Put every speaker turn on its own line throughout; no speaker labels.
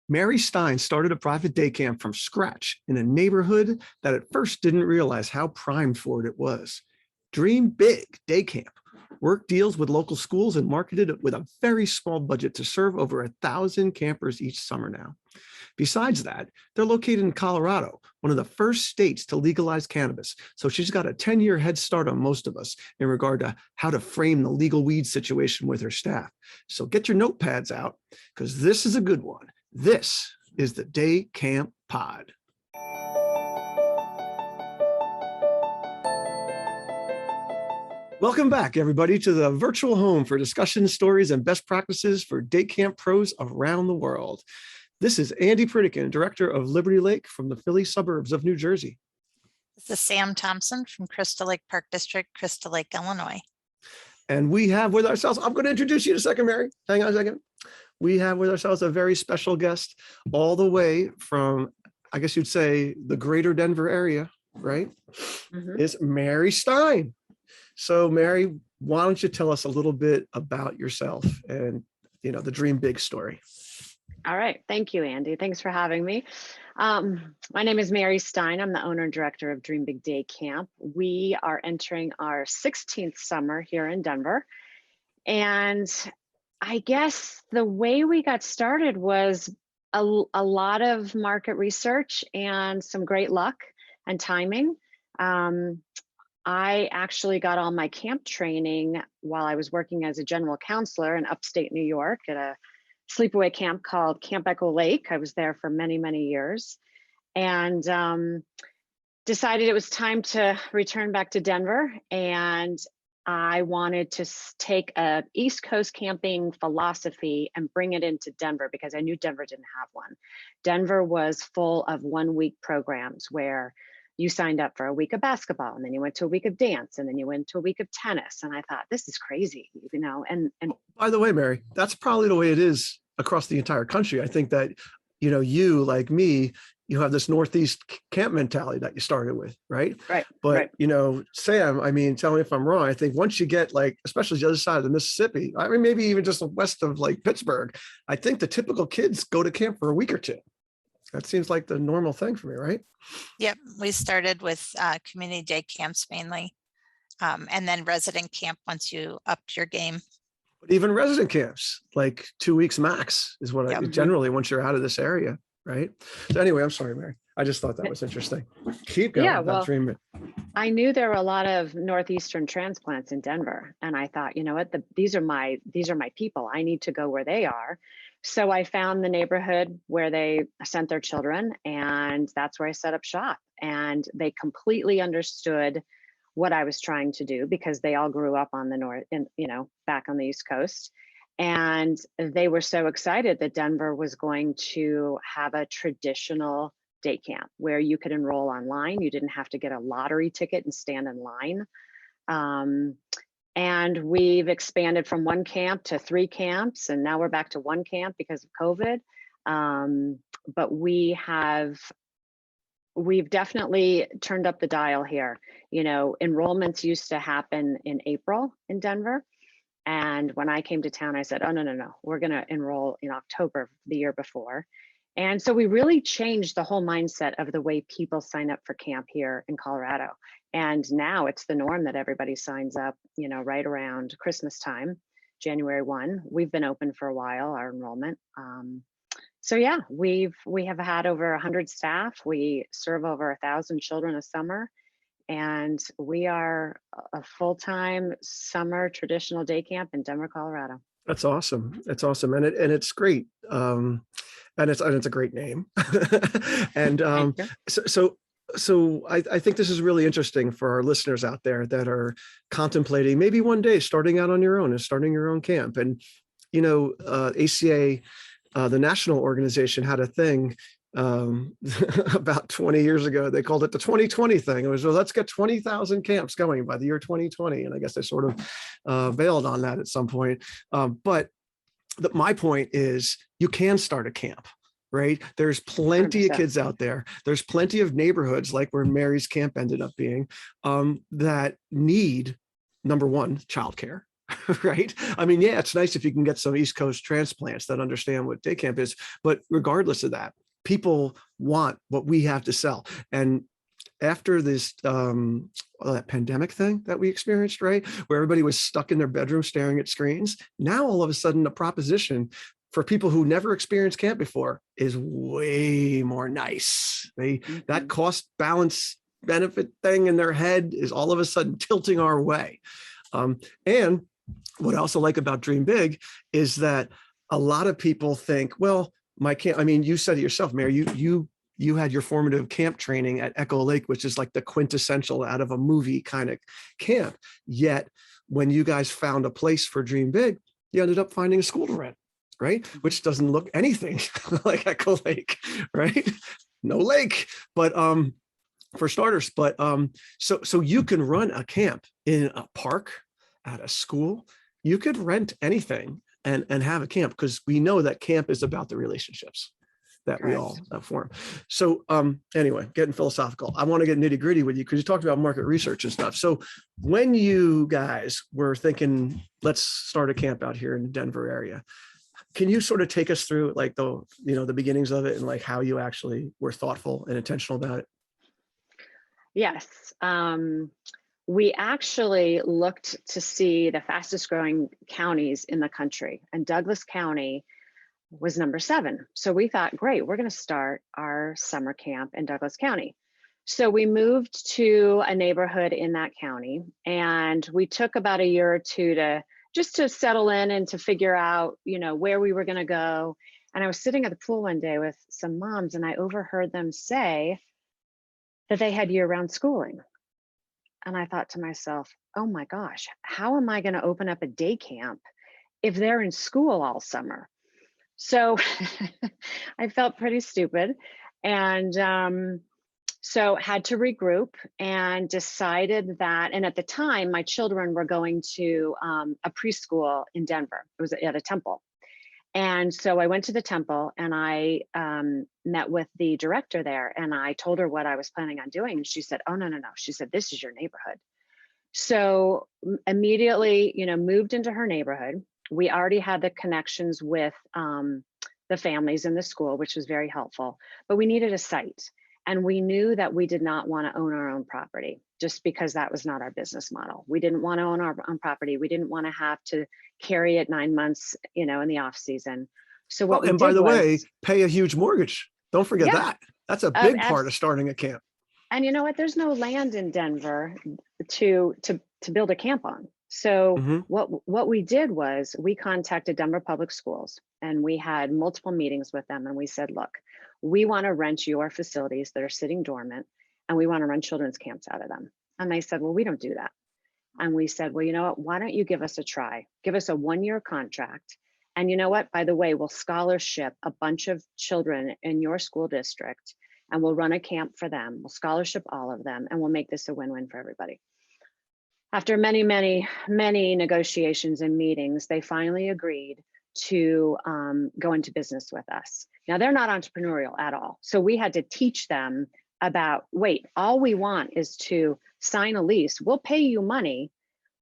Mary Stein started a private day camp from scratch in a neighborhood that at first didn't realize how primed for it was. Dream Big Day Camp. Work deals with local schools and marketed it with a very small budget to serve over 1,000 campers each summer now. Besides that, they're located in Colorado, one of the first states to legalize cannabis. So she's got a 10-year head start on most of us in regard to how to frame the legal weed situation with her staff. So get your notepads out, because this is a good one. This is the Day Camp Pod. Welcome back, everybody, to the virtual home for discussion, stories, and best practices for day camp pros around the world. This is Andy Pritikin, Director of Liberty Lake from the Philly suburbs of New Jersey.
This is Sam Thompson from Crystal Lake Park District, Crystal Lake, Illinois.
And we have with ourselves, I'm going to introduce you in a second, Mary. Hang on a second. We have with ourselves a very special guest all the way from, I guess you'd say, the greater Denver area, right? Mm-hmm. It's Mary Stein. So Mary, why don't you tell us a little bit about yourself and, the Dream Big story?
All right. Thank you, Andy. Thanks for having me. My name is Mary Stein. I'm the owner and director of Dream Big Day Camp. We are entering our 16th summer here in Denver. And I guess the way we got started was a lot of market research and some great luck and timing. I actually got all my camp training while I was working as a general counselor in upstate New York at a sleepaway camp called Camp Echo Lake. I was there for many, many years, and decided it was time to return back to Denver. And I wanted to take a East Coast camping philosophy and bring it into Denver, because I knew Denver didn't have one. Denver was full of 1-week programs where you signed up for a week of basketball, and then you went to a week of dance, and then you went to a week of tennis. And I thought, this is crazy, and
by the way, Mary, that's probably the way it is across the entire country. I think that, you, like me, you have this Northeast camp mentality that you started with, right?
Right.
But, Sam, tell me if I'm wrong. I think once you get especially the other side of the Mississippi, maybe even just west of Pittsburgh, I think the typical kids go to camp for a week or two. That seems like the normal thing for me, right?
Yep. We started with community day camps mainly, and then resident camp once you upped your game.
But even resident camps, 2 weeks max is what I generally, once you're out of this area, right? So anyway, I'm sorry, Mary. I just thought that was interesting. Keep going.
Yeah, well, I knew there were a lot of Northeastern transplants in Denver, and I thought, what, these are my people. I need to go where they are. So I found the neighborhood where they sent their children, and that's where I set up shop. And they completely understood what I was trying to do, because they all grew up on the north, and back on the East Coast. And they were so excited that Denver was going to have a traditional day camp where you could enroll online. You didn't have to get a lottery ticket and stand in line. And we've expanded from 1 camp to 3 camps, and now we're back to 1 camp because of COVID. But we've definitely turned up the dial here. Enrollments used to happen in April in Denver. And when I came to town, I said, oh, no, we're going to enroll in October the year before. And so we really changed the whole mindset of the way people sign up for camp here in Colorado. And now it's the norm that everybody signs up, right around Christmas time, January 1. We've been open for a while, our enrollment. So yeah, we have had over 100 staff. We serve over 1,000 children a summer. And we are a full-time summer traditional day camp in Denver, Colorado.
That's awesome. It's awesome. And it's great. And it's a great name. And so I think this is really interesting for our listeners out there that are contemplating maybe one day starting out on your own and starting your own camp. And, ACA, the national organization, had a thing about 20 years ago. They called it the 2020 thing. It was, well, let's get 20,000 camps going by the year 2020. And I guess they sort of bailed on that at some point. But my point is, you can start a camp, right? There's plenty 100%. Of kids out there. There's plenty of neighborhoods, like where Mary's camp ended up being, that need, number one, childcare. right? I mean, yeah, it's nice if you can get some East Coast transplants that understand what day camp is, but regardless of that, people want what we have to sell. And after this that pandemic thing that we experienced, right, where everybody was stuck in their bedroom staring at screens, now all of a sudden the proposition for people who never experienced camp before is way more nice. That cost balance benefit thing in their head is all of a sudden tilting our way. And what I also like about Dream Big is that a lot of people think, well, my camp, I mean, you said it yourself, Mayor, you had your formative camp training at Echo Lake, which is like the quintessential out of a movie kind of camp. Yet when you guys found a place for Dream Big, you ended up finding a school to rent, right? Which doesn't look anything like Echo Lake, right? No lake, but for starters, but so you can run a camp in a park, at a school. You could rent anything and have a camp, because we know that camp is about the relationships that we all form. So anyway, getting philosophical, I want to get nitty gritty with you because you talked about market research and stuff. So when you guys were thinking, let's start a camp out here in the Denver area, can you sort of take us through like the beginnings of it and like how you actually were thoughtful and intentional about it?
Yes. We actually looked to see the fastest growing counties in the country, and Douglas County was number 7. So we thought, great, we're going to start our summer camp in Douglas County. So we moved to a neighborhood in that county, and we took about a year or two to settle in and to figure out, where we were going to go. And I was sitting at the pool one day with some moms, and I overheard them say that they had year-round schooling. And I thought to myself, oh my gosh, how am I going to open up a day camp if they're in school all summer? So I felt pretty stupid, and so had to regroup and decided that, and at the time my children were going to a preschool in Denver. It was at a temple. And so I went to the temple and I met with the director there, and I told her what I was planning on doing. And she said, oh, no. She said, this is your neighborhood. So immediately, moved into her neighborhood. We already had the connections with the families in the school, which was very helpful, but we needed a site. And we knew that we did not want to own our own property, just because that was not our business model. We didn't want to own our own property. We didn't want to have to carry it 9 months, in the off season. So what we did,
and by the way, pay a huge mortgage. Don't forget that. That's a big part of starting a camp.
And you know what? There's no land in Denver to build a camp on. So what we did was we contacted Denver Public Schools, and we had multiple meetings with them, and we said, look, we want to rent your facilities that are sitting dormant, and we want to run children's camps out of them. And they said, well, we don't do that. And we said, well, you know what? Why don't you give us a try? Give us a 1-year contract. And you know what? By the way, we'll scholarship a bunch of children in your school district, and we'll run a camp for them. We'll scholarship all of them, and we'll make this a win-win for everybody. After many, many, many negotiations and meetings, they finally agreed to go into business with us. Now, they're not entrepreneurial at all. So we had to teach them about, wait, all we want is to sign a lease. We'll pay you money.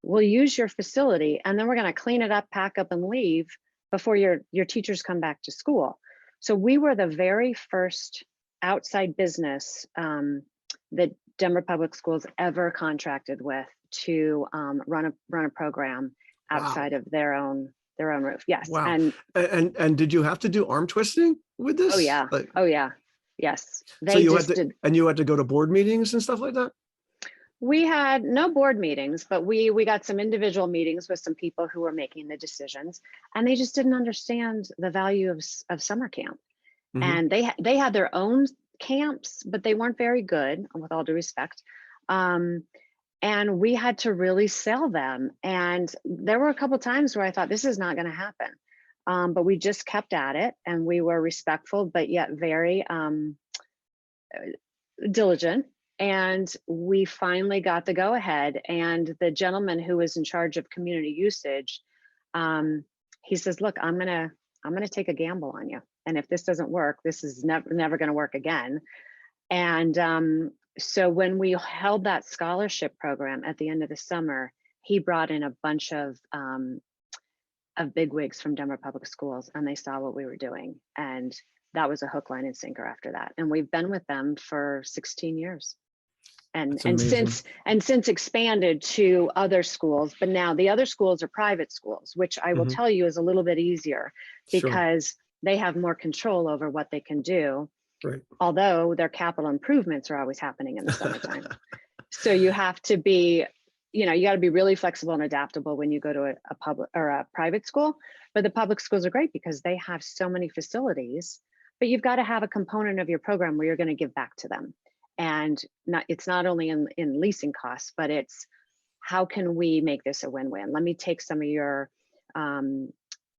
We'll use your facility, and then we're going to clean it up, pack up, and leave before your teachers come back to school. So we were the very first outside business that Denver Public Schools ever contracted with to run a program outside of their own roof. Yes.
Wow. And did you have to do arm twisting with this?
Oh yeah. Oh yeah. Yes.
So you had to go to board meetings and stuff like that?
We had no board meetings, but we got some individual meetings with some people who were making the decisions, and they just didn't understand the value of summer camp. And they had their own camps, but they weren't very good, with all due respect. And we had to really sell them. And there were a couple of times where I thought, this is not going to happen. But we just kept at it, and we were respectful, but yet very diligent. And we finally got the go ahead. And the gentleman who was in charge of community usage, he says, look, I'm going to take a gamble on you. And if this doesn't work, this is never going to work again. And so when we held that scholarship program at the end of the summer, he brought in a bunch of bigwigs from Denver Public Schools, and they saw what we were doing. And that was a hook, line, and sinker after that. And we've been with them for 16 years. And since expanded to other schools, but now the other schools are private schools, which I will tell you is a little bit easier because they have more control over what they can do.
Right.
Although their capital improvements are always happening in the summertime. So you have to be, you got to be really flexible and adaptable when you go to a public or a private school. But the public schools are great because they have so many facilities, but you've got to have a component of your program where you're going to give back to them. And it's not only in leasing costs, but it's how can we make this a win-win? Let me take some of your,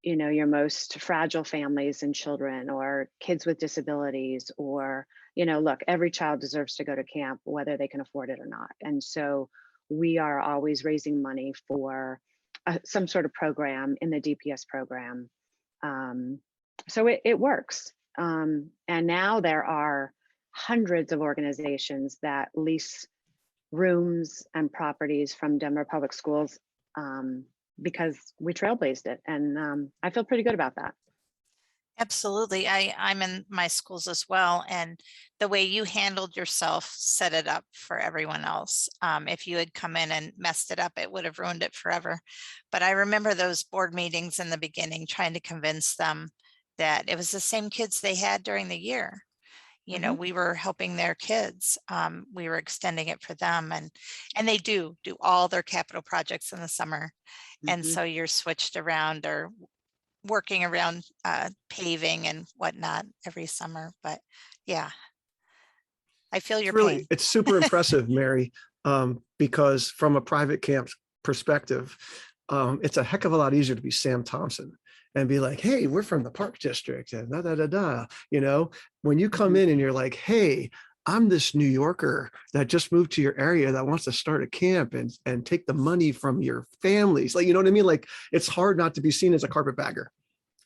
your most fragile families and children, or kids with disabilities, or, look, every child deserves to go to camp, whether they can afford it or not. And so we are always raising money for some sort of program in the DPS program. So it works. And now there are hundreds of organizations that lease rooms and properties from Denver Public Schools because we trailblazed it. And I feel pretty good about that.
Absolutely. I'm in my schools as well. And the way you handled yourself set it up for everyone else. If you had come in and messed it up, it would have ruined it forever. But I remember those board meetings in the beginning, trying to convince them that it was the same kids they had during the year. We were helping their kids. We were extending it for them, and they do all their capital projects in the summer. And so you're switched around or working around paving and whatnot every summer. But yeah, I feel your pain.
It's super impressive, Mary, because from a private camp perspective, it's a heck of a lot easier to be Sam Thompson and be like, hey, we're from the Park District and when you come in and you're like, hey, I'm this New Yorker that just moved to your area that wants to start a camp and take the money from your families. Like, you know what I mean? Like, it's hard not to be seen as a carpetbagger,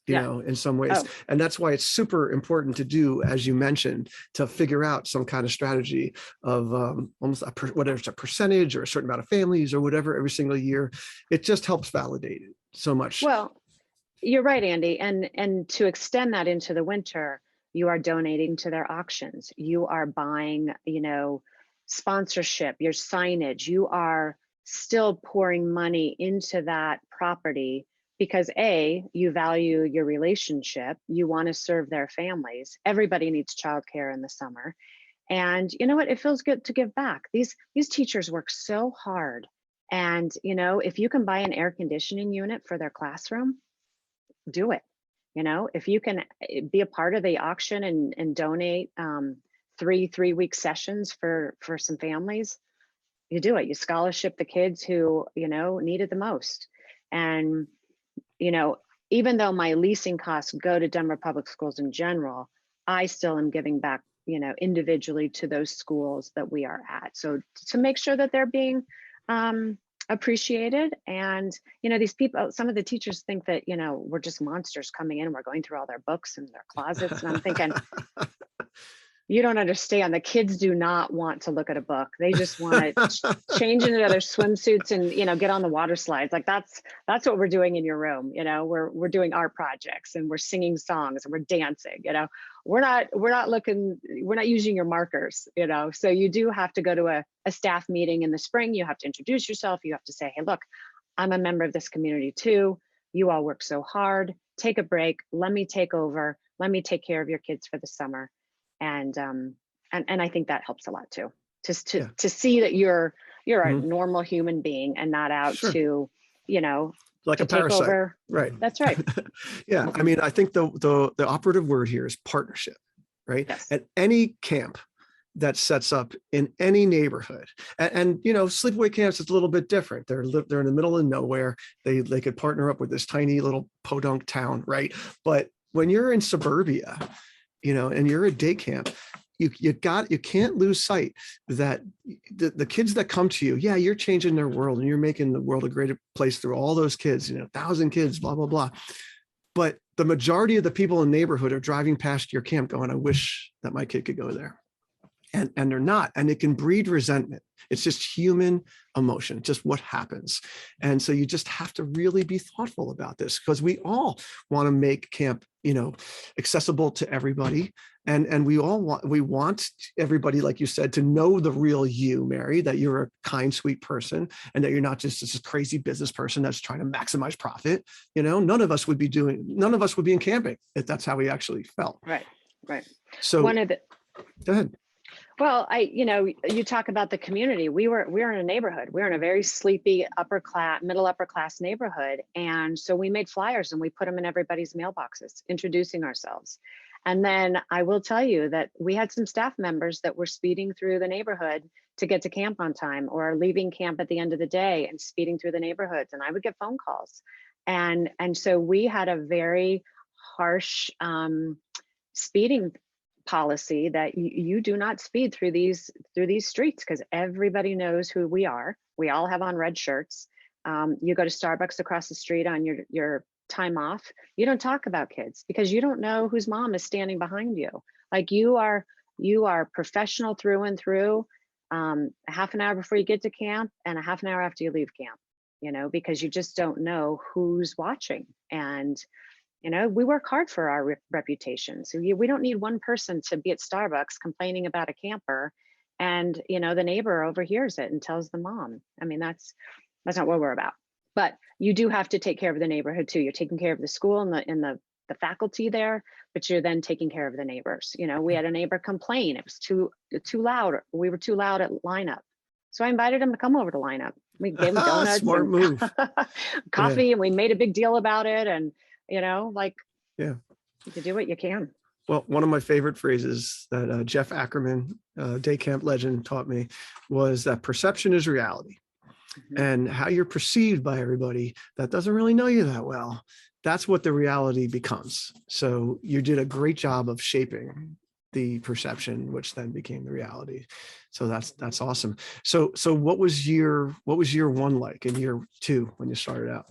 in some ways. Oh. And that's why it's super important to do, as you mentioned, to figure out some kind of strategy of almost whether it's a percentage or a certain amount of families or whatever every single year. It just helps validate it so much.
Well, you're right, Andy. And to extend that into the winter, you are donating to their auctions. You are buying, sponsorship, your signage. You are still pouring money into that property because A, you value your relationship. You want to serve their families. Everybody needs childcare in the summer. And you know what? It feels good to give back. These teachers work so hard. And, if you can buy an air conditioning unit for their classroom, do it. If you can be a part of the auction and donate 3-week sessions for some families, you do it. You scholarship the kids who, need it the most. And, even though my leasing costs go to Denver Public Schools in general, I still am giving back, individually to those schools that we are at. So to make sure that they're being appreciated. And these people, some of the teachers think that we're just monsters coming in, we're going through all their books and their closets, and I'm thinking, you don't understand. The kids do not want to look at a book. They just want to change into their swimsuits and get on the water slides. Like that's what we're doing in your room. We're doing art projects and we're singing songs and we're dancing. We're not using your markers. So you do have to go to a staff meeting in the spring. You have to introduce yourself. You have to say, hey, look, I'm a member of this community too. You all work so hard. Take a break. Let me take over. Let me take care of your kids for the summer. And I think that helps a lot too. Just to see that you're a normal human being and not out to,
like a parasite. Over. Right.
That's right.
Yeah. I mean, I think the operative word here is partnership, right? Yes. At any camp that sets up in any neighborhood, and sleepaway camps is a little bit different. They're in the middle of nowhere. They could partner up with this tiny little podunk town, right? But when you're in suburbia, and you're a day camp, you can't lose sight that the kids that come to you, you're changing their world and you're making the world a greater place through all those kids, 1,000 kids, blah, blah, blah. But the majority of the people in the neighborhood are driving past your camp going, I wish that my kid could go there. and they're not, and it can breed resentment. It's just human emotion, just what happens. And so you just have to really be thoughtful about this, because we all want to make camp, accessible to everybody. And we want everybody, like you said, to know the real you, Mary, that you're a kind, sweet person, and that you're not just this crazy business person that's trying to maximize profit. None of us would be in camping if that's how we actually felt.
Right.
So go ahead.
Well, you talk about the community. We're in a neighborhood. We're in a very sleepy middle upper class neighborhood. And so we made flyers and we put them in everybody's mailboxes, introducing ourselves. And then I will tell you that we had some staff members that were speeding through the neighborhood to get to camp on time, or leaving camp at the end of the day and speeding through the neighborhoods. And I would get phone calls. And so we had a very harsh speeding policy that you do not speed through these streets, because everybody knows who we are. We all have on red shirts. You go to Starbucks across the street on your time off. You don't talk about kids, because you don't know whose mom is standing behind you. Like, you are professional through and through. A half an hour before you get to camp and a half an hour after you leave camp, because you just don't know who's watching. And we work hard for our reputation. So we don't need one person to be at Starbucks complaining about a camper, and the neighbor overhears it and tells the mom. I mean, that's not what we're about. But you do have to take care of the neighborhood too. You're taking care of the school and the faculty there, but you're then taking care of the neighbors. We had a neighbor complain it was too loud. We were too loud at lineup. So I invited him to come over to lineup. We gave him donuts,
smart move,
coffee, yeah. And we made a big deal about it. And yeah, you can do what you can.
Well, one of my favorite phrases that Jeff Ackerman, day camp legend, taught me was that perception is reality. Mm-hmm. And how you're perceived by everybody that doesn't really know you that well, that's what the reality becomes. So you did a great job of shaping the perception, which then became the reality. So that's awesome. So what was year one like, in year two when you started out?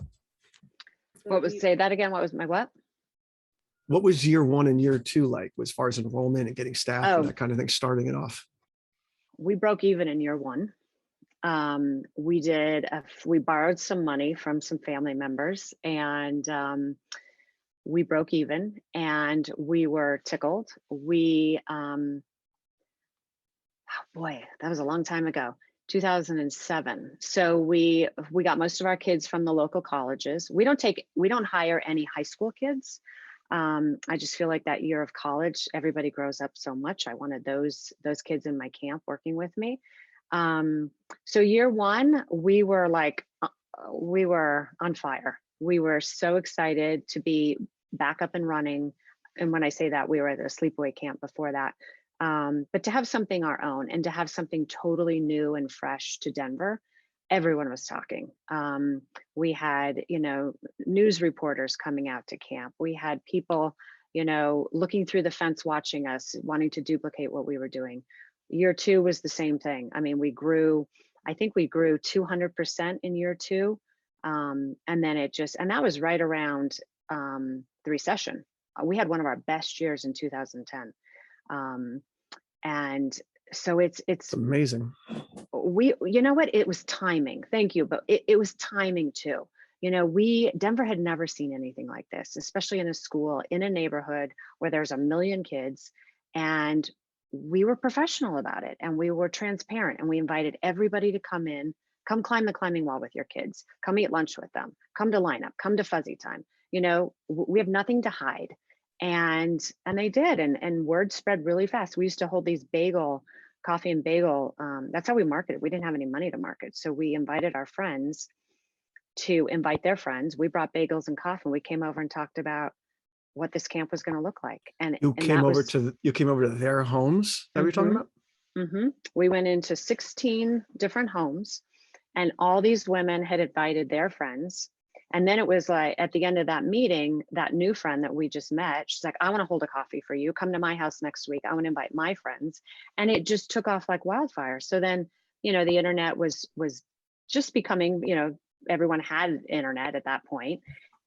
Say that again? What was my what?
What was year one and year two like, as far as enrollment and getting staff and that kind of thing, starting it off?
We broke even in year one. We borrowed some money from some family members, and we broke even, and we were tickled. Boy, that was a long time ago. 2007. So we got most of our kids from the local colleges. We don't hire any high school kids. I just feel like that year of college, everybody grows up so much. I wanted those kids in my camp working with me. So year one, we were on fire. We were so excited to be back up and running. And when I say that, we were at a sleepaway camp before that. But to have something our own, and to have something totally new and fresh to Denver, everyone was talking. We had, news reporters coming out to camp. We had people, looking through the fence, watching us, wanting to duplicate what we were doing. Year two was the same thing. I mean, I think we grew 200% in year two. And then and that was right around the recession. We had one of our best years in 2010. And so it's
amazing.
You know what? It was timing. Thank you. But it was timing too. Denver had never seen anything like this, especially in a school, in a neighborhood where there's 1 million kids. And we were professional about it, and we were transparent, and we invited everybody to come climb the climbing wall with your kids, come eat lunch with them, come to lineup, come to fuzzy time. We have nothing to hide. And they did, and word spread really fast. We used to hold these coffee and bagel. That's how we marketed. We didn't have any money to market. So we invited our friends to invite their friends. We brought bagels and coffee, and we came over and talked about what this camp was going to look like. And
you came over to their homes that we're talking about?
Mm-hmm. We went into 16 different homes, and all these women had invited their friends. And then it was like, at the end of that meeting, that new friend that we just met, she's like, I want to hold a coffee for you. Come to my house next week. I want to invite my friends. And it just took off like wildfire. So then, the internet was just becoming, everyone had internet at that point.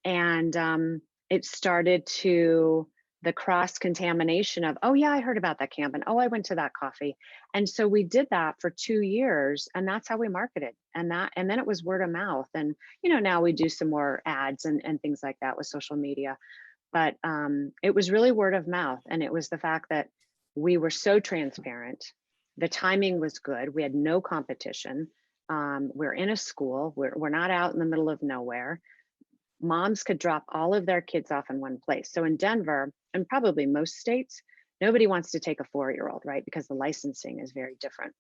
And it started to the cross contamination of, oh yeah, I heard about that camp, and oh, I went to that coffee. And so we did that for 2 years, and that's how we marketed. And then it was word of mouth. And, now we do some more ads and things like that with social media. But it was really word of mouth. And it was the fact that we were so transparent. The timing was good. We had no competition. We're in a school. We're not out in the middle of nowhere. Moms could drop all of their kids off in one place. So in Denver, and probably most states, nobody wants to take a 4-year-old, right? Because the licensing is very different.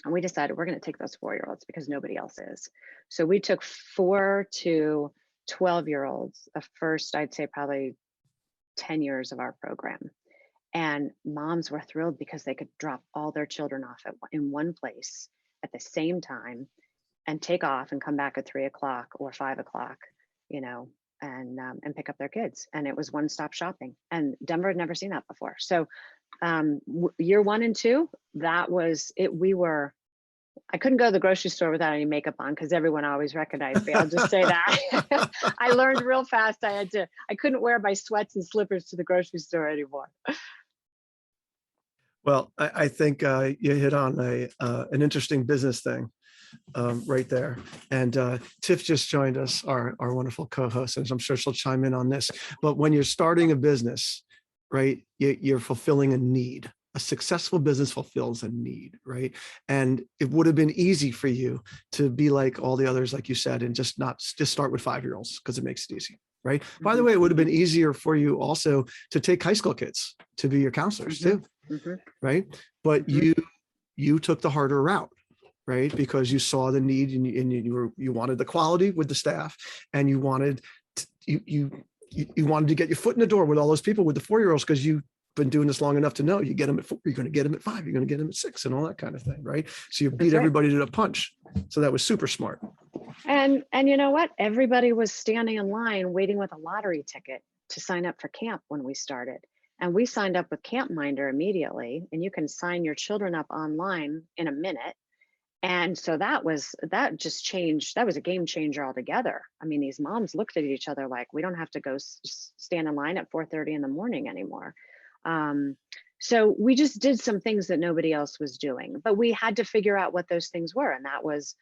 And we decided we're going to take those 4-year-olds because nobody else is. So we took 4 to 12-year-olds, the first, I'd say probably 10 years of our program. And moms were thrilled because they could drop all their children off in one place at the same time and take off and come back at 3 o'clock or 5 o'clock, and pick up their kids. And it was one-stop shopping. And Denver had never seen that before. So year 1 and 2, that was it. I couldn't go to the grocery store without any makeup on because everyone always recognized me. I'll just say that. I learned real fast. I couldn't wear my sweats and slippers to the grocery store anymore.
Well, I think you hit on an interesting business thing right there. And Tiff just joined us, our wonderful co-host, and I'm sure she'll chime in on this. But when you're starting a business, right, you're fulfilling a need. A successful business fulfills a need, right? And it would have been easy for you to be like all the others, like you said, and just start with 5-year-olds because it makes it easy, right? Mm-hmm. By the way, it would have been easier for you also to take high school kids to be your counselors too, right? But you took the harder route, right? Because you saw the need and you wanted the quality with the staff, and you wanted you wanted to get your foot in the door with all those people with the 4-year-olds because you've been doing this long enough to know you get them at 4, you're going to get them at 5, you're going to get them at 6, and all that kind of thing, right? So you beat everybody to the punch. So that was super smart.
And you know what? Everybody was standing in line waiting with a lottery ticket to sign up for camp when we started. And we signed up with CampMinder immediately, and you can sign your children up online in a minute. And so that just changed. That was a game changer altogether. I mean, these moms looked at each other like, we don't have to go stand in line at 4:30 in the morning anymore. So we just did some things that nobody else was doing, but we had to figure out what those things were. And that was,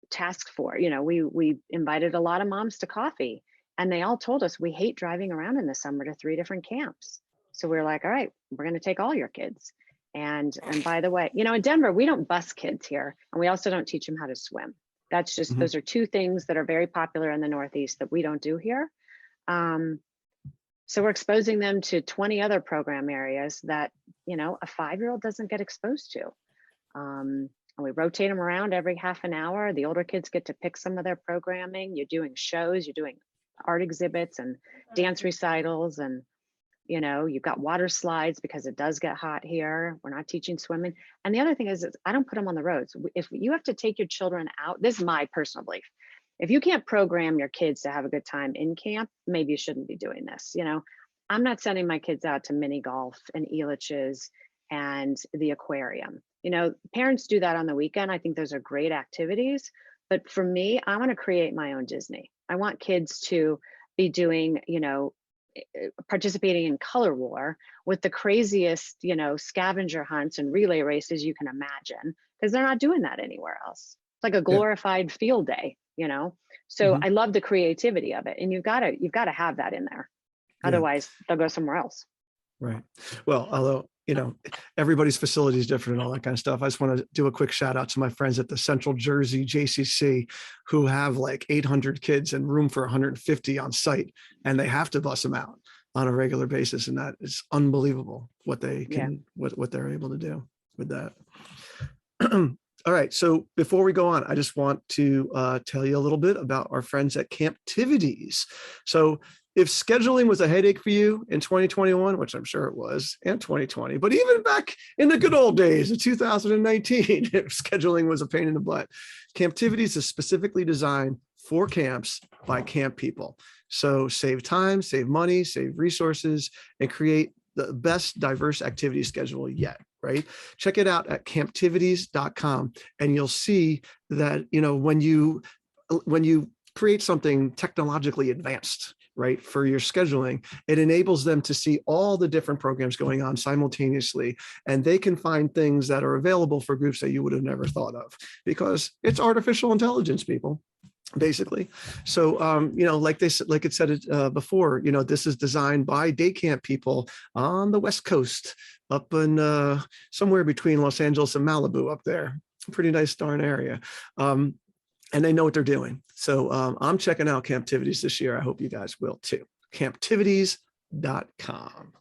task force. We invited a lot of moms to coffee, and they all told us, we hate driving around in the summer to 3 different camps. So we were like, all right, we're going to take all your kids. And by the way, in Denver, we don't bus kids here, and we also don't teach them how to swim. That's just, those are 2 things that are very popular in the Northeast that we don't do here. So we're exposing them to 20 other program areas that, a 5-year-old doesn't get exposed to. And we rotate them around every half an hour. The older kids get to pick some of their programming. You're doing shows, you're doing art exhibits and dance recitals, and you've got water slides because it does get hot here. We're not teaching swimming. And the other thing is I don't put them on the roads. If you have to take your children out, this is my personal belief. If you can't program your kids to have a good time in camp, maybe you shouldn't be doing this. I'm not sending my kids out to mini golf and Elitch's and the aquarium. Parents do that on the weekend. I think those are great activities. But for me, I want to create my own Disney. I want kids to be doing, participating in color war with the craziest, scavenger hunts and relay races you can imagine, because they're not doing that anywhere else. It's like a glorified field day, So I love the creativity of it, and you've got to have that in there. Otherwise, they'll go somewhere else.
Right. Well, although, everybody's facility is different and all that kind of stuff. I just want to do a quick shout out to my friends at the Central Jersey JCC, who have like 800 kids and room for 150 on site, and they have to bus them out on a regular basis. And that is unbelievable what they can, what they're able to do with that. All right. So before we go on, I just want to tell you a little bit about our friends at Camptivities. So if scheduling was a headache for you in 2021, which I'm sure it was, and 2020, but even back in the good old days of 2019, if scheduling was a pain in the butt, Camptivities is specifically designed for camps by camp people. So save time, save money, save resources, and create the best diverse activity schedule yet, right? Check it out at camptivities.com, and you'll see that, when you create something technologically advanced, right, for your scheduling. It enables them to see all the different programs going on simultaneously, and they can find things that are available for groups that you would have never thought of, because it's artificial intelligence, people, basically. So, like it said before, this is designed by day camp people on the West Coast, up in somewhere between Los Angeles and Malibu up there. Pretty nice darn area. And they know what they're doing. So I'm checking out Camptivities this year. I hope you guys will too. Camptivities.com.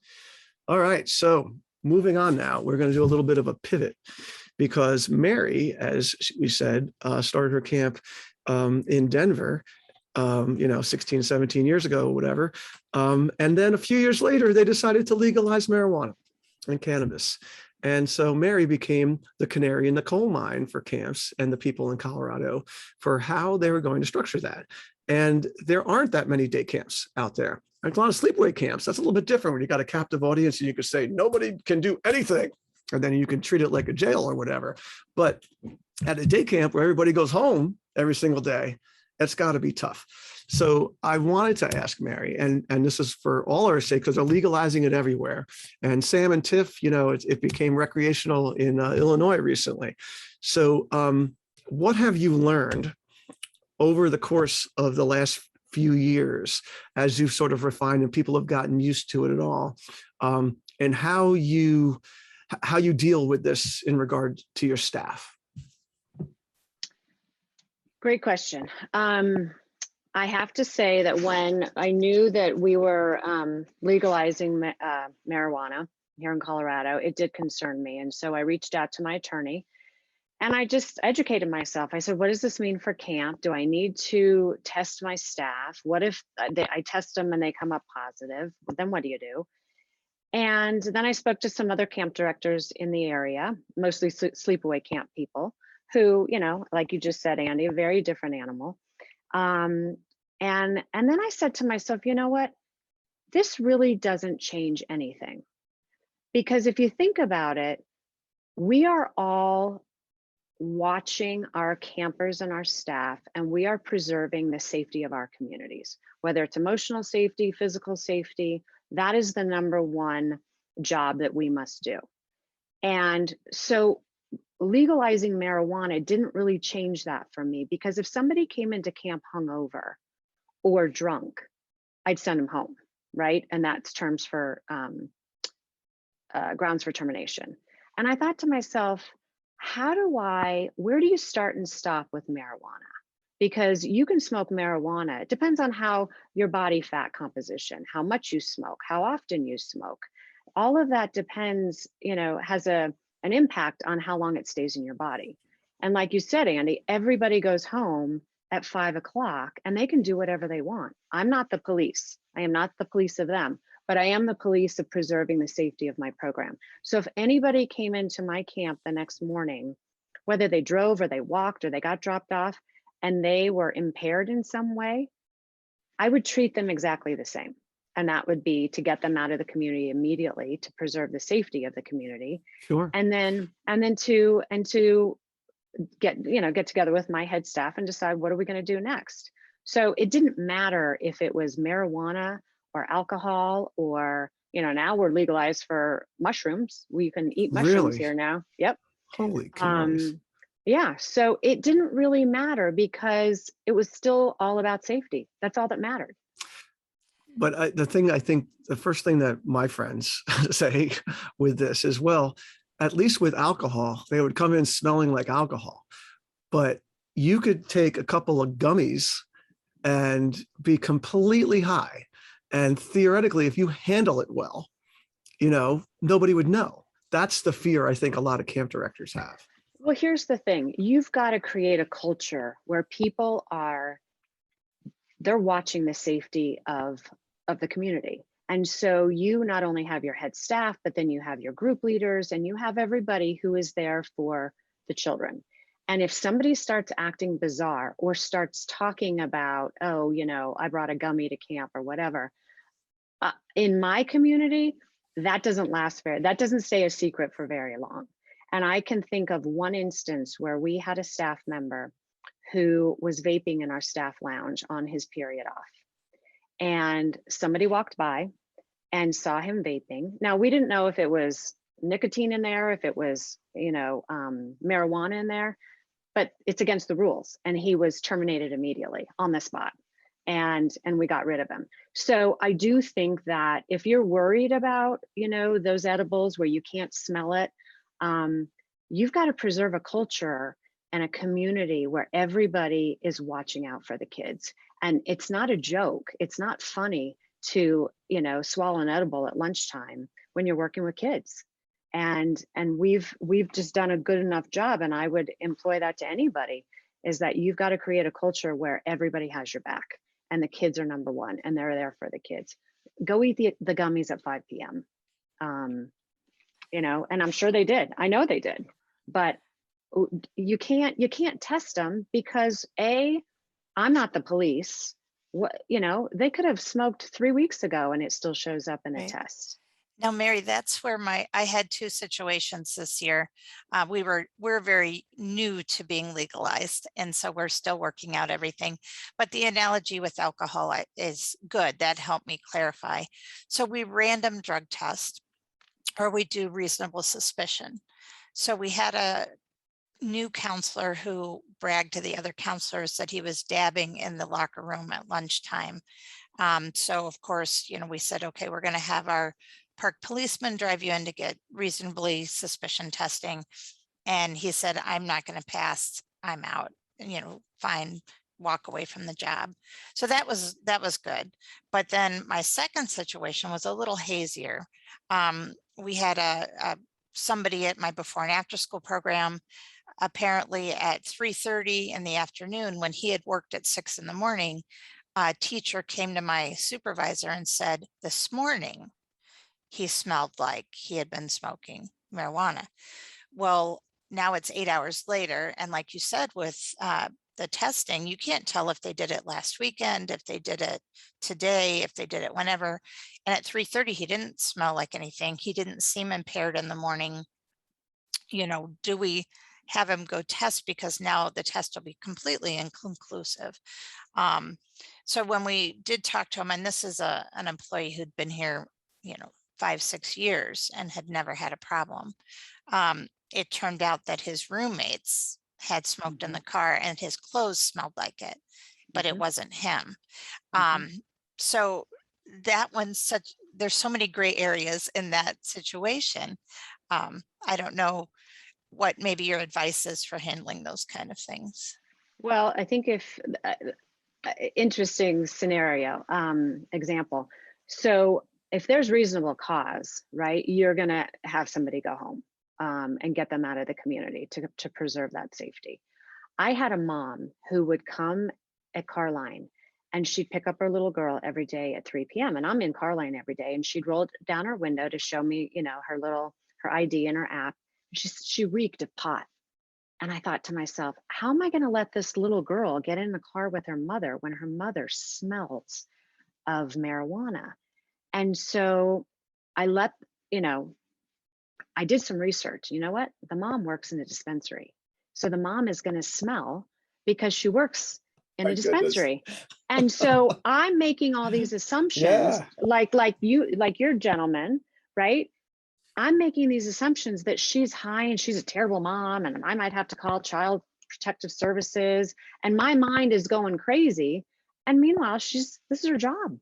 All right. So moving on now, we're going to do a little bit of a pivot, because Mary, as we said, started her camp in Denver, 16, 17 years ago, or whatever. And then a few years later, they decided to legalize marijuana and cannabis. And so Mary became the canary in the coal mine for camps and the people in Colorado for how they were going to structure that. And there aren't that many day camps out there. There's a lot of sleepaway camps. That's a little bit different when you got a captive audience and you could say, nobody can do anything. And then you can treat it like a jail or whatever. But at a day camp where everybody goes home every single day, it's got to be tough. So I wanted to ask Mary, and this is for all our sake, because they're legalizing it everywhere. And Sam and Tiff, it became recreational in Illinois recently. So what have you learned over the course of the last few years as you've sort of refined and people have gotten used to it at all, and how you deal with this in regard to your staff?
Great question. I have to say that when I knew that we were legalizing marijuana here in Colorado, it did concern me. And so I reached out to my attorney and I just educated myself. I said, what does this mean for camp? Do I need to test my staff? What if I test them and they come up positive? Well, then what do you do? And then I spoke to some other camp directors in the area, mostly sleepaway camp people who, like you just said, Andy, a very different animal. And then I said to myself, you know what? This really doesn't change anything. Because if you think about it, we are all watching our campers and our staff, and we are preserving the safety of our communities, whether it's emotional safety, physical safety. That is the number one job that we must do. And so legalizing marijuana didn't really change that for me, because if somebody came into camp hungover or drunk, I'd send them home, right? And that's terms for grounds for termination. And I thought to myself, where do you start and stop with marijuana? Because you can smoke marijuana. It depends on how your body fat composition, how much you smoke, how often you smoke. All of that depends, has an impact on how long it stays in your body. And like you said, Andy, everybody goes home at 5 o'clock and they can do whatever they want. I'm not the police. I am not the police of them, but I am the police of preserving the safety of my program. So if anybody came into my camp the next morning, whether they drove or they walked or they got dropped off and they were impaired in some way, I would treat them exactly the same. And that would be to get them out of the community immediately to preserve the safety of the community.
Sure.
And then to get together with my head staff and decide, what are we going to do next? So it didn't matter if it was marijuana or alcohol or, now we're legalized for mushrooms. We can eat mushrooms here now. Yep.
Holy cows.
Yeah. So it didn't really matter because it was still all about safety. That's all that mattered.
But the first thing that my friends say with this is, well, at least with alcohol, they would come in smelling like alcohol. But you could take a couple of gummies and be completely high. And theoretically, if you handle it well, nobody would know. That's the fear I think a lot of camp directors have.
Well, here's the thing. You've got to create a culture where people they're watching the safety of the community. And so you not only have your head staff, but then you have your group leaders and you have everybody who is there for the children. And if somebody starts acting bizarre or starts talking about, I brought a gummy to camp or whatever, in my community, that doesn't stay a secret for very long. And I can think of one instance where we had a staff member who was vaping in our staff lounge on his period off. and somebody walked by and saw him vaping. Now, we didn't know if it was nicotine in there, if it was, marijuana in there, but it's against the rules. And he was terminated immediately on the spot. And we got rid of him. So I do think that if you're worried about, those edibles where you can't smell it, you've got to preserve a culture and a community where everybody is watching out for the kids. And it's not a joke. It's not funny to, swallow an edible at lunchtime when you're working with kids. And we've just done a good enough job. And I would employ that to anybody, is that you've got to create a culture where everybody has your back and the kids are number one and they're there for the kids. Go eat the gummies at 5 p.m. And I'm sure they did. I know they did, but you can't test them because I'm not the police. They could have smoked 3 weeks ago and it still shows up in a test.
Now, Mary, that's where I had 2 situations this year. We're very new to being legalized, and so we're still working out everything. But the analogy with alcohol is good. That helped me clarify. So we random drug test, or we do reasonable suspicion. So we had a new counselor who bragged to the other counselors that he was dabbing in the locker room at lunchtime. So of course, we said, okay, we're going to have our park policeman drive you in to get reasonably suspicion testing. And he said, I'm not going to pass. I'm out, fine, walk away from the job. So that was good. But then my second situation was a little hazier. We had somebody at my before and after school program, apparently at 3:30 in the afternoon, when he had worked at 6 in the morning, a teacher came to my supervisor and said, this morning, he smelled like he had been smoking marijuana. Well, now it's 8 hours later. And like you said, with the testing, you can't tell if they did it last weekend, if they did it today, if they did it whenever. And at 3:30, he didn't smell like anything. He didn't seem impaired in the morning. Do we have him go test, because now the test will be completely inconclusive. So when we did talk to him, and this is an employee who'd been here, 5-6 years and had never had a problem. It turned out that his roommates had smoked in the car and his clothes smelled like it, but it wasn't him. So that one's there's so many gray areas in that situation. I don't know what maybe your advice is for handling those kind of things.
Well, I think interesting scenario, example. So if there's reasonable cause, right, you're going to have somebody go home and get them out of the community to preserve that safety. I had a mom who would come at Carline and she'd pick up her little girl every day at 3 p.m. And I'm in Carline every day, and she'd roll down her window to show me, her ID and her app. She reeked of pot. And I thought to myself, how am I going to let this little girl get in the car with her mother when her mother smells of marijuana? And so I did some research. You know what? The mom works in a dispensary. So the mom is going to smell because she works in a dispensary. And so I'm making all these assumptions, like your gentleman, right? I'm making these assumptions that she's high and she's a terrible mom, and I might have to call Child Protective Services, and my mind is going crazy. And meanwhile, this is her job.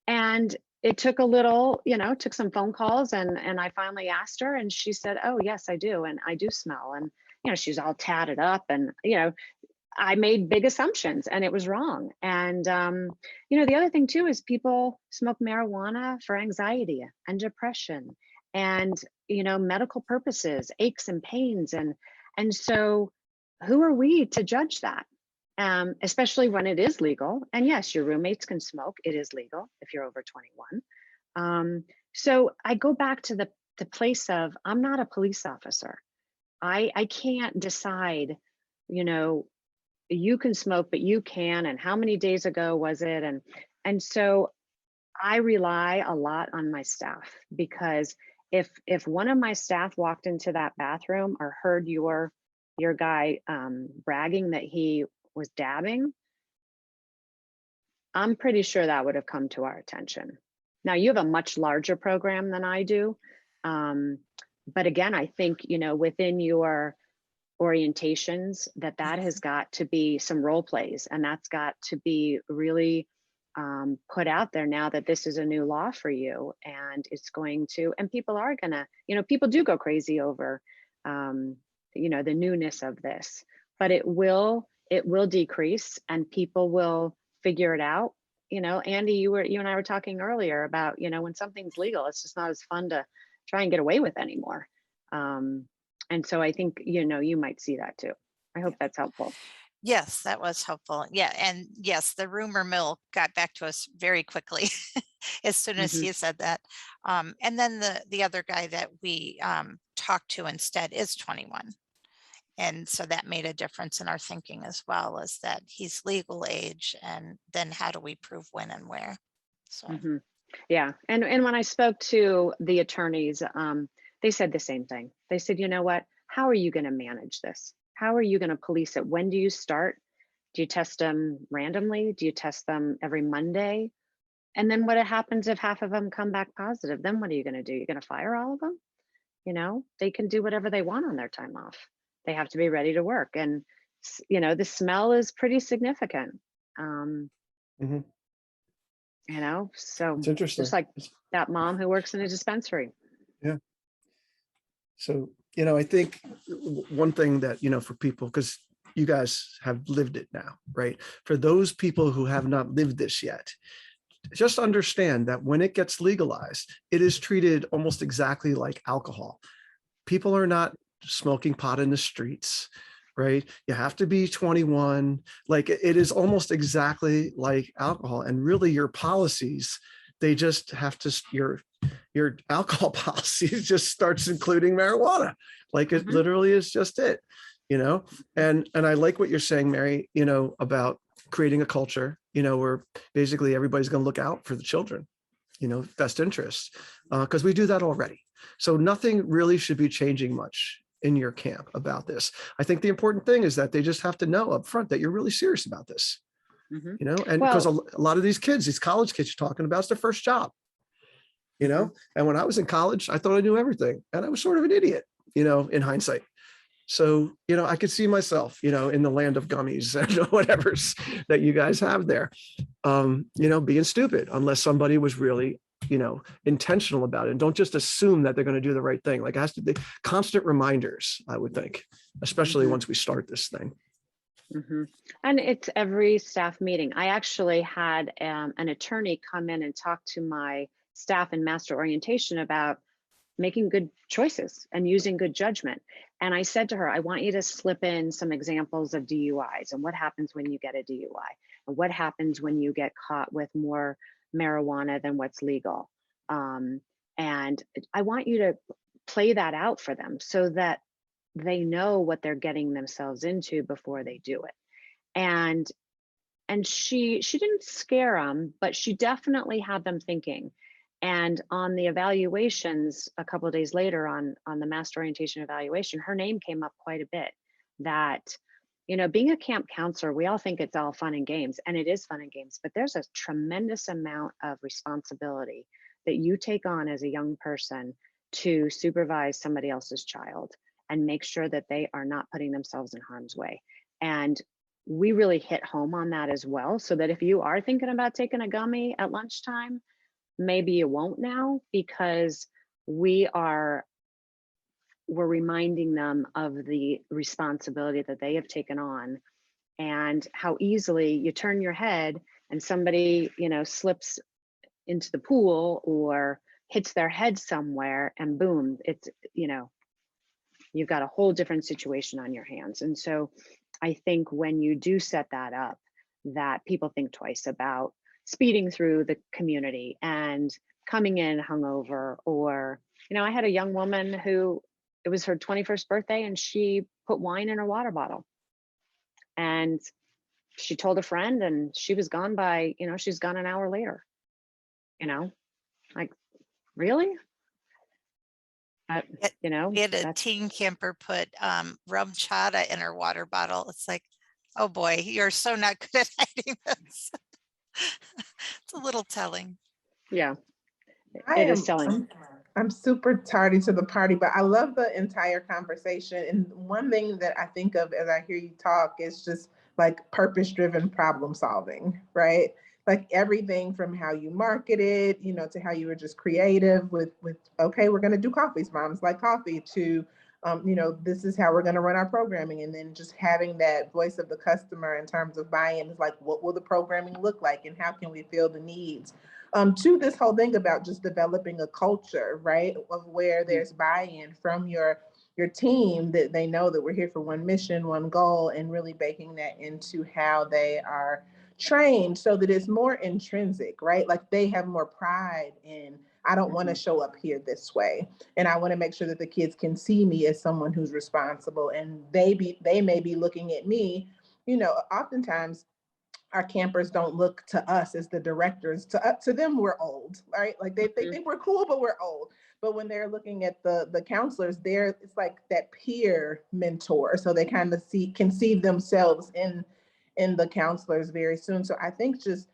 And it took a little, took some phone calls, and I finally asked her, and she said, oh yes, I do. And I do smell. And, she's all tatted up, and, I made big assumptions and it was wrong. And, the other thing too is people smoke marijuana for anxiety and depression and, medical purposes, aches and pains. And so who are we to judge that? Especially when it is legal. And yes, your roommates can smoke. It is legal if you're over 21. So I go back to the place of, I'm not a police officer. I can't decide, you can smoke, but you can, and how many days ago was it? And so I rely a lot on my staff, because if one of my staff walked into that bathroom or heard your guy bragging that he was dabbing, I'm pretty sure that would have come to our attention. Now you have a much larger program than I do. But again, I think, within your orientations that has got to be some role plays, and that's got to be really put out there now that this is a new law for you, and it's going to, and people are gonna, people do go crazy over, the newness of this, but it will decrease and people will figure it out. Andy, you and I were talking earlier about, when something's legal, it's just not as fun to try and get away with anymore. And so I think, you might see that too. I hope that's helpful.
Yes, that was helpful. Yeah. And yes, the rumor mill got back to us very quickly as soon as
Mhm.
he said that. And then the other guy that we talked to instead is 21. And so that made a difference in our thinking as well, is that he's legal age, and then how do we prove when and where? So,
Mhm. Yeah. And when I spoke to the attorneys, they said the same thing. They said, you know what? How are you going to manage this? How are you going to police it? When do you start? Do you test them randomly? Do you test them every Monday? And then what happens if half of them come back positive? Then what are you going to do? You're going to fire all of them? They can do whatever they want on their time off. They have to be ready to work. And, the smell is pretty significant.
Mhm.
So
It's
just
interesting.
like that mom who works in a dispensary.
Yeah. So, I think one thing that, for people, because you guys have lived it now, right? For those people who have not lived this yet, just understand that when it gets legalized, it is treated almost exactly like alcohol. People are not smoking pot in the streets, right? You have to be 21. Like, it is almost exactly like alcohol. And really your policies, they just have to, your alcohol policy just starts including marijuana. Like, it
Mhm.
literally is just it, and I like what you're saying, Mary, about creating a culture, where basically everybody's going to look out for the children, best interests, because we do that already. So nothing really should be changing much in your camp about this. I think the important thing is that they just have to know up front that you're really serious about this,
Mhm.
and because
Well,
a lot of these kids, these college kids you're talking about, it's their first job,
Mhm.
and when I was in college, I thought I knew everything, and I was sort of an idiot, in hindsight. So, I could see myself, in the land of gummies and whatever's that you guys have there, being stupid unless somebody was really, intentional about it. And don't just assume that they're going to do the right thing. Like, it has to be constant reminders, I would think, especially
Mhm.
once we start this thing.
Mhm. And it's every staff meeting. I actually had an attorney come in and talk to my staff in master orientation about making good choices and using good judgment. And I said to her, I want you to slip in some examples of DUIs and what happens when you get a DUI, and what happens when you get caught with more marijuana than what's legal. Um, and I want you to play that out for them so that they know what they're getting themselves into before they do it. And she didn't scare them, but she definitely had them thinking. And on the evaluations a couple of days later, on the master orientation evaluation, her name came up quite a bit. That, being a camp counselor, we all think it's all fun and games, and it is fun and games, but there's a tremendous amount of responsibility that you take on as a young person to supervise somebody else's child and make sure that they are not putting themselves in harm's way. And we really hit home on that as well, so that if you are thinking about taking a gummy at lunchtime, maybe you won't now, because we're reminding them of the responsibility that they have taken on, and how easily you turn your head and somebody, slips into the pool or hits their head somewhere, and boom, it's, you've got a whole different situation on your hands. And so I think when you do set that up, that people think twice about speeding through the community and coming in hungover. Or, I had a young woman who, it was her 21st birthday and she put wine in her water bottle. And she told a friend and she was gone by, she's gone an hour later, like, really? But,
we had a
that's,
teen camper put rum chata in her water bottle. It's like, oh boy, you're so not good at hiding this. It's a little telling.
Yeah,
I
it is
am,
telling.
I'm super tardy to the party, but I love the entire conversation. And one thing that I think of as I hear you talk is just like purpose-driven problem solving, right? Like everything from how you market it, you know, to how you were just creative with okay, we're gonna do coffees, moms like coffee, to you know, this is how we're gonna run our programming, and then just having that voice of the customer in terms of buy-in is like, what will the programming look like, and how can we fill the needs? To this whole thing about just developing a culture, right, of where there's buy-in from your team, that they know that we're here for one mission, one goal, and really baking that into how they are trained so that it's more intrinsic, right? Like they have more pride in, I don't want to show up here this way. And I want to make sure that the kids can see me as someone who's responsible. And they may be looking at me, you know, oftentimes our campers don't look to us as the directors. To them, we're old, right? Like they think we're cool, but we're old. But when they're looking at the counselors, it's like that peer mentor. So they kind of can see themselves in the counselors very soon. So I think just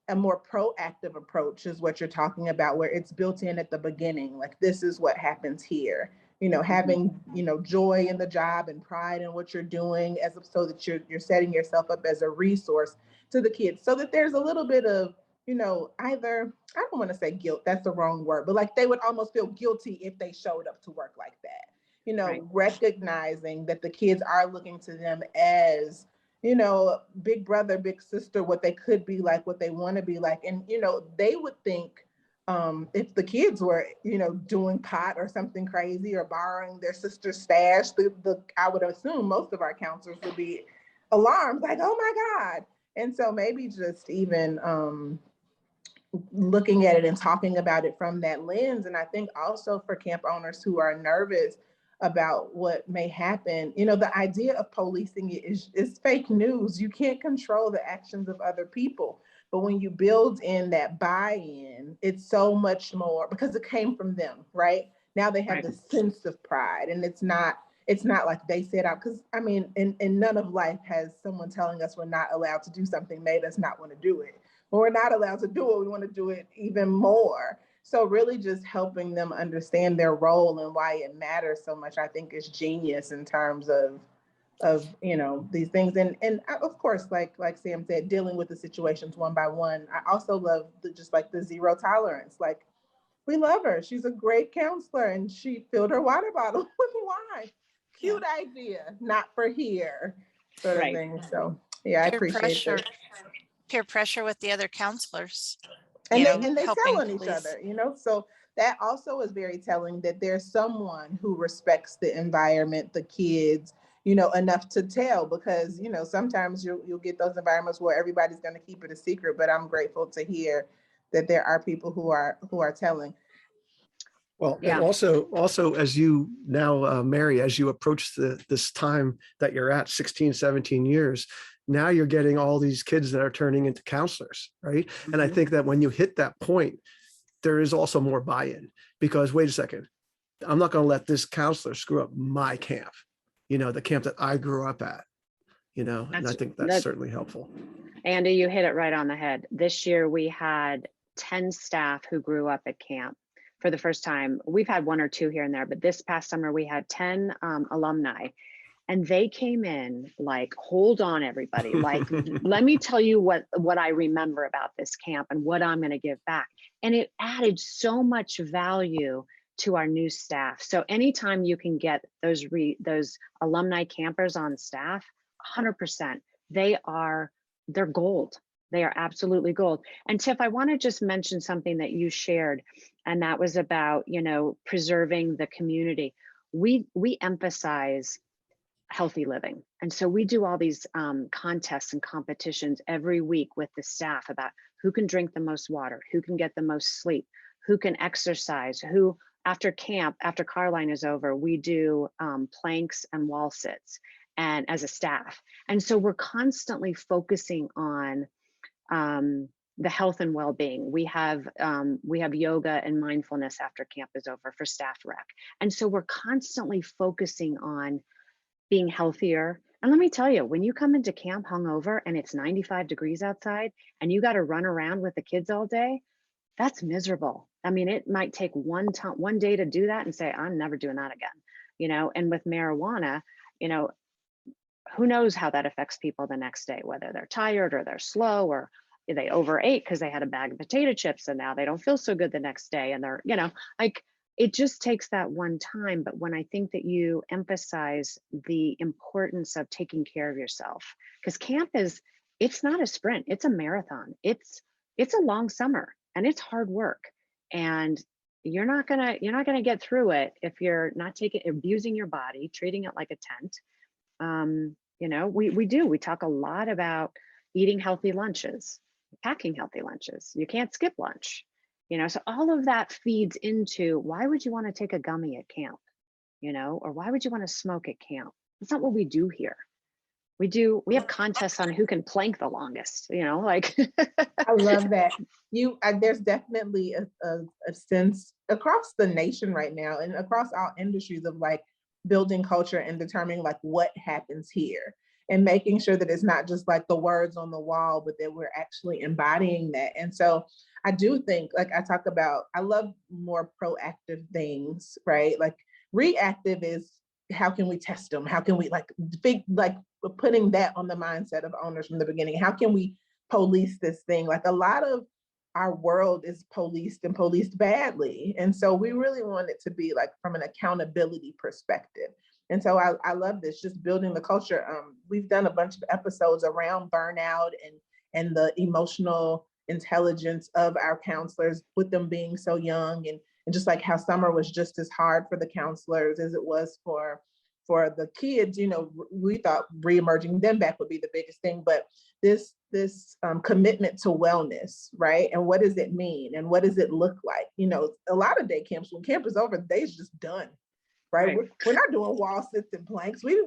a more proactive approach is what you're talking about, where it's built in at the beginning. Like, this is what happens here. You know, having, you know, joy in the job and pride in what you're doing, so that you're setting yourself up as a resource to the kids, so that there's a little bit of, you know, either, I don't want to say guilt, that's the wrong word, but like they would almost feel guilty if they showed up to work like that. You know, right. Recognizing that the kids are looking to them as, you know, big brother, big sister, what they could be like, what they want to be like. And, you know, they would think if the kids were, you know, doing pot or something crazy or borrowing their sister's stash, I would assume most of our counselors would be alarmed, like, oh my God. And so maybe just even looking at it and talking about it from that lens. And I think also for camp owners who are nervous about what may happen, you know, the idea of policing it is fake news. You can't control the actions of other people. But when you build in that buy-in, it's so much more, because it came from them, right? Now they have this sense of pride, and it's not like they set out, because I mean, in none of life has someone telling us we're not allowed to do something made us not want to do it. When we're not allowed to do it, we want to do it even more. So really just helping them understand their role and why it matters so much, I think, is genius in terms of you know, these things. And of course, like Sam said, dealing with the situations one by one. I also love just like the zero tolerance. Like, we love her. She's a great counselor, and she filled her water bottle with wine. Cute idea, not for here, sort of thing. So yeah, I appreciate it.
Peer pressure with the other counselors.
And they tell on each other, you know, so that also is very telling, that there's someone who respects the environment, the kids, you know, enough to tell, because, you know, sometimes you'll get those environments where everybody's going to keep it a secret. But I'm grateful to hear that there are people who are telling.
Well, yeah. And also, as you now, Mary, as you approach this time that you're at, 16, 17 years, now you're getting all these kids that are turning into counselors, right? Mm-hmm. And I think that when you hit that point, there is also more buy-in, because wait a second, I'm not going to let this counselor screw up my camp, you know, the camp that I grew up at, you know, and I think that's certainly helpful.
Andy, you hit it right on the head. This year we had 10 staff who grew up at camp for the first time. We've had one or two here and there, but this past summer we had 10 alumni. And they came in like, hold on, everybody. Like, let me tell you what I remember about this camp and what I'm going to give back. And it added so much value to our new staff. So anytime you can get those alumni campers on staff, 100%, they're gold. They are absolutely gold. And Tiff, I want to just mention something that you shared, and that was about, you know, preserving the community. We emphasize healthy living. And so we do all these contests and competitions every week with the staff about who can drink the most water, who can get the most sleep, who can exercise, who after camp, after car line is over, we do planks and wall sits, and as a staff. And so we're constantly focusing on the health and well-being. We have yoga and mindfulness after camp is over for staff rec. And so we're constantly focusing on being healthier. And let me tell you, when you come into camp hungover and it's 95 degrees outside and you got to run around with the kids all day, that's miserable. I mean, it might take one day to do that and say, I'm never doing that again, you know. And with marijuana, you know, who knows how that affects people the next day, whether they're tired or they're slow or they overate because they had a bag of potato chips and now they don't feel so good the next day. And they're, you know, like, it just takes that one time. But when I think that you emphasize the importance of taking care of yourself, because camp it's not a sprint, it's a marathon. It's a long summer and it's hard work. And you're not gonna get through it if you're not abusing your body, treating it like a tent. You know, we talk a lot about eating healthy lunches, packing healthy lunches. You can't skip lunch, you know, so all of that feeds into, why would you want to take a gummy at camp, you know, or why would you want to smoke at camp? That's not what we do here. We have contests on who can plank the longest, you know, like.
I love that. There's definitely a sense across the nation right now and across all industries of like building culture and determining like what happens here and making sure that it's not just like the words on the wall, but that we're actually embodying that. And so I do think, like I talk about, I love more proactive things, right? Like reactive is, how can we test them? How can we like putting that on the mindset of owners from the beginning? How can we police this thing? Like a lot of our world is policed and policed badly. And so we really want it to be like from an accountability perspective. And so I love this, just building the culture. We've done a bunch of episodes around burnout and the emotional intelligence of our counselors with them being so young, and just like how summer was just as hard for the counselors as it was for the kids. You know, we thought re-emerging them back would be the biggest thing, but this commitment to wellness, right? And what does it mean? And what does it look like? You know, a lot of day camps, when camp is over, the day's just done, right? We're not doing wall sits and planks. We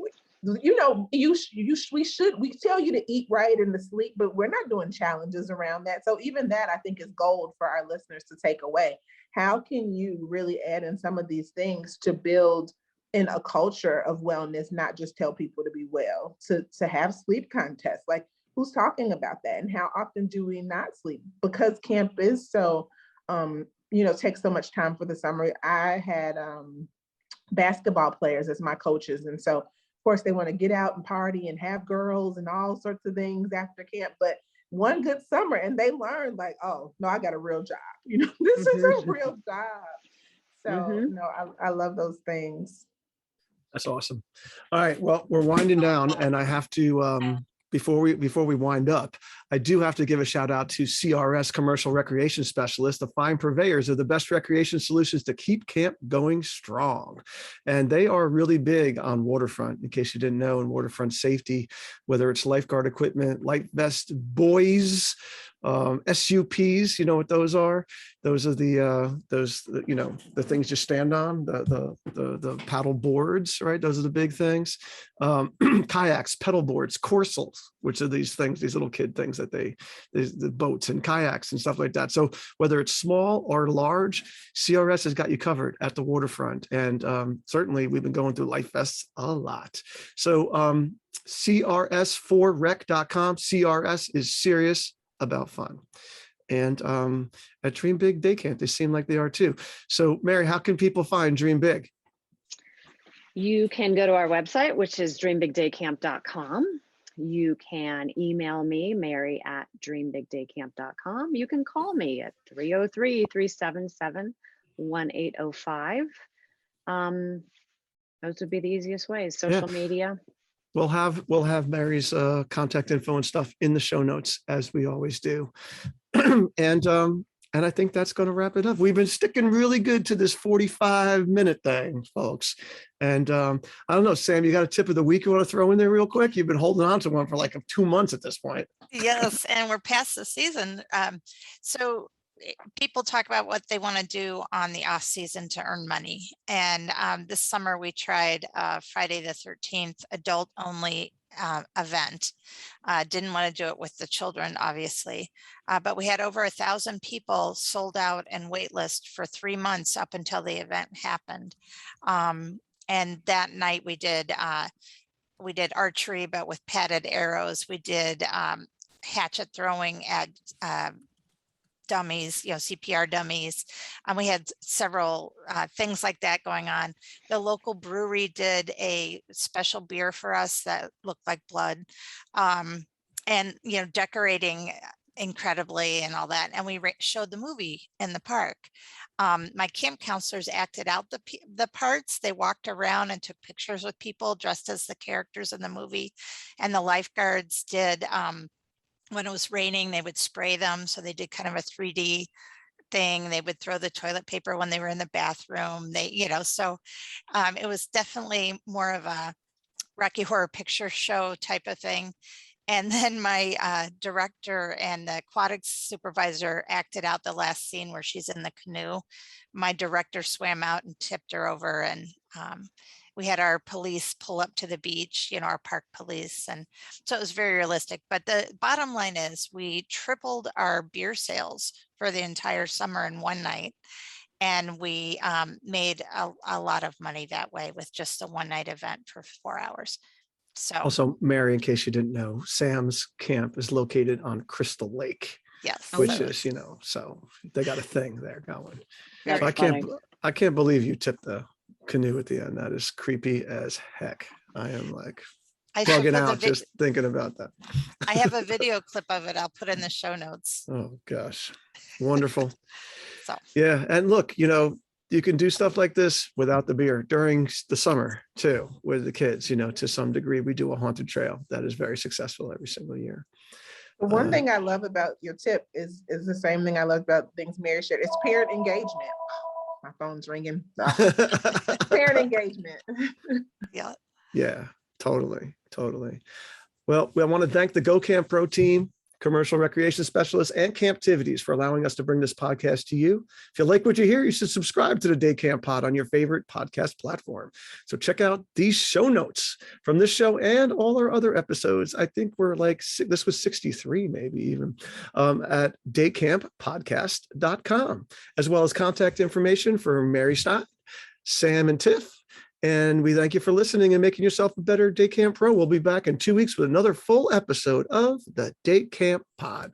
tell you to eat right and to sleep, but we're not doing challenges around that. So even that, I think, is gold for our listeners to take away. How can you really add in some of these things to build in a culture of wellness, not just tell people to be well, to have sleep contests? Like, who's talking about that? And how often do we not sleep? Because camp is so, takes so much time for the summer. I had basketball players as my coaches. And so, of course, they want to get out and party and have girls and all sorts of things after camp. But one good summer and they learned like, oh, no, I got a real job. You know, this is a real job. So, I love those things.
That's awesome. All right. Well, we're winding down and I have to, before we wind up, I do have to give a shout out to CRS, Commercial Recreation Specialists, the fine purveyors of the best recreation solutions to keep camp going strong. And they are really big on waterfront, in case you didn't know, and waterfront safety, whether it's lifeguard equipment, life vest, buoys, SUPs, you know what those are? Those are the things you stand on, the paddle boards, right? Those are the big things. Kayaks, pedal boards, coursels, which are these things, these little kid things that the boats and kayaks and stuff like that. So whether it's small or large, CRS has got you covered at the waterfront. And certainly we've been going through life vests a lot. So CRS4rec.com. CRS is serious about fun. And at Dream Big Day Camp, they seem like they are too. So Mary, how can people find Dream Big?
You can go to our website, which is dreambigdaycamp.com. You can email me, mary@dreambigdaycamp.com. You can call me at 303-377-1805. Those would be the easiest ways. Social media.
We'll have Mary's contact info and stuff in the show notes, as we always do. And I think that's going to wrap it up. We've been sticking really good to this 45-minute thing, folks. And I don't know, Sam, you got a tip of the week you want to throw in there real quick? You've been holding on to one for like 2 months at this point.
Yes, and we're past the season. So people talk about what they want to do on the off season to earn money. And this summer we tried Friday the 13th adult only event. Didn't want to do it with the children, obviously, but we had over 1,000 people sold out and waitlist for 3 months up until the event happened. And that night we did we did archery, but with padded arrows. We did hatchet throwing at dummies, CPR dummies. We had several things like that going on. The local brewery did a special beer for us that looked like blood, and decorating incredibly and all that. And we showed the movie in the park. My camp counselors acted out the parts. They walked around and took pictures with people dressed as the characters in the movie. And the lifeguards did, when it was raining, they would spray them. So they did kind of a 3D thing. They would throw the toilet paper when they were in the bathroom. So it was definitely more of a Rocky Horror Picture Show type of thing. And then my director and the aquatics supervisor acted out the last scene where she's in the canoe. My director swam out and tipped her over, and we had our police pull up to the beach, our park police. And so it was very realistic. But the bottom line is we tripled our beer sales for the entire summer in one night. And we made a lot of money that way with just a one-night event for 4 hours. So
also, Mary, in case you didn't know, Sam's camp is located on Crystal Lake.
Yes.
Which is, so they got a thing there going.
That's
So I can't believe you tipped the canoe at the end. That is creepy as heck. I am like bugging out just thinking about that.
I have a video clip of it. I'll put in the show notes.
Oh gosh. Wonderful.
So
yeah. And look, you can do stuff like this without the beer during the summer too, with the kids, to some degree. We do a haunted trail that is very successful every single year.
The one thing I love about your tip is the same thing I love about things Mary shared. It's parent engagement. My phone's ringing. Parent engagement.
Yeah.
Yeah, totally. Well, I want to thank the Go Camp Pro team, commercial recreation specialists, and Camptivities for allowing us to bring this podcast to you. If you like what you hear, you should subscribe to the Day Camp Pod on your favorite podcast platform. So check out these show notes from this show and all our other episodes. I think we're this was 63, maybe even, at daycamppodcast.com, as well as contact information for Mary Stein, Sam, and Tiff. And we thank you for listening and making yourself a better Day Camp Pro. We'll be back in 2 weeks with another full episode of the Day Camp Pod.